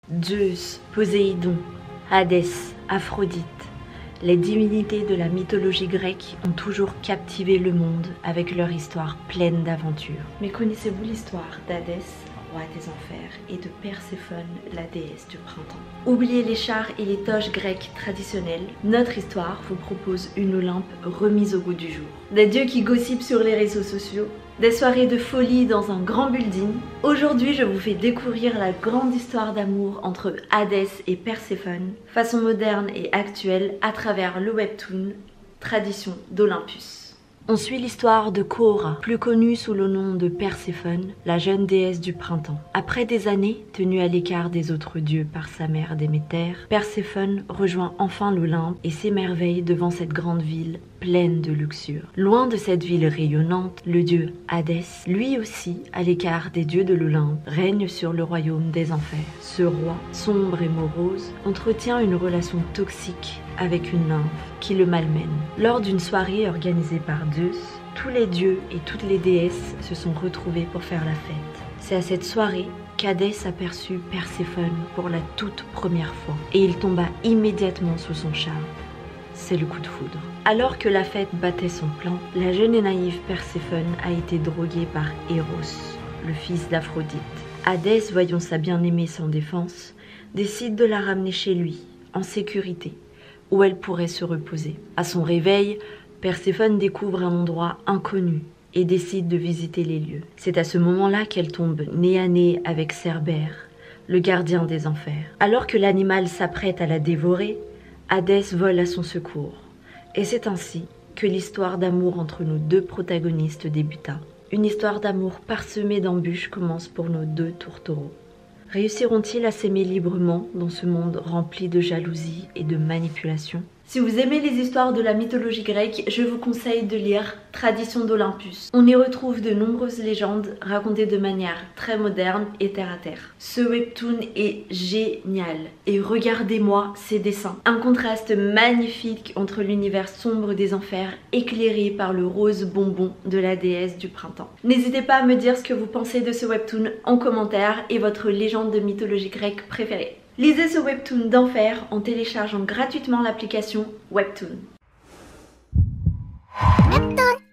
Zeus, Poséidon, Hadès, Aphrodite. Les divinités de la mythologie grecque ont toujours captivé le monde avec leur histoire pleine d'aventures. Mais connaissez-vous l'histoire d'Hadès, roi des enfers, et de Perséphone, la déesse du printemps? Oubliez les chars et les toges grecques traditionnels, notre histoire vous propose une Olympe remise au goût du jour. Des dieux qui gossipent sur les réseaux sociaux, des soirées de folie dans un grand building. Aujourd'hui, je vous fais découvrir la grande histoire d'amour entre Hadès et Perséphone, façon moderne et actuelle à travers le webtoon Tradition d'Olympus. On suit l'histoire de Cora, plus connue sous le nom de Perséphone, la jeune déesse du printemps. Après des années tenue à l'écart des autres dieux par sa mère Déméter, Perséphone rejoint enfin l'Olympe et s'émerveille devant cette grande ville pleine de luxure. Loin de cette ville rayonnante, le dieu Hadès, lui aussi à l'écart des dieux de l'Olympe, règne sur le royaume des enfers. Ce roi, sombre et morose, entretient une relation toxique avec une nymphe qui le malmène. Lors d'une soirée organisée par Zeus, tous les dieux et toutes les déesses se sont retrouvés pour faire la fête. C'est à cette soirée qu'Hadès aperçut Perséphone pour la toute première fois et il tomba immédiatement sous son charme. C'est le coup de foudre. Alors que la fête battait son plein, la jeune et naïve Perséphone a été droguée par Eros, le fils d'Aphrodite. Hadès, voyant sa bien-aimée sans défense, décide de la ramener chez lui, en sécurité, où elle pourrait se reposer. À son réveil, Perséphone découvre un endroit inconnu et décide de visiter les lieux. C'est à ce moment-là qu'elle tombe nez à nez avec Cerbère, le gardien des enfers. Alors que l'animal s'apprête à la dévorer, Hadès vole à son secours. Et c'est ainsi que l'histoire d'amour entre nos deux protagonistes débuta. Une histoire d'amour parsemée d'embûches commence pour nos deux tourtereaux. Réussiront-ils à s'aimer librement dans ce monde rempli de jalousie et de manipulation? Si vous aimez les histoires de la mythologie grecque, je vous conseille de lire Tradition d'Olympus. On y retrouve de nombreuses légendes racontées de manière très moderne et terre à terre. Ce webtoon est génial et regardez-moi ces dessins. Un contraste magnifique entre l'univers sombre des enfers éclairé par le rose bonbon de la déesse du printemps. N'hésitez pas à me dire ce que vous pensez de ce webtoon en commentaire et votre légende de mythologie grecque préférée. Lisez ce webtoon d'enfer en téléchargeant gratuitement l'application Webtoon. Webtoon.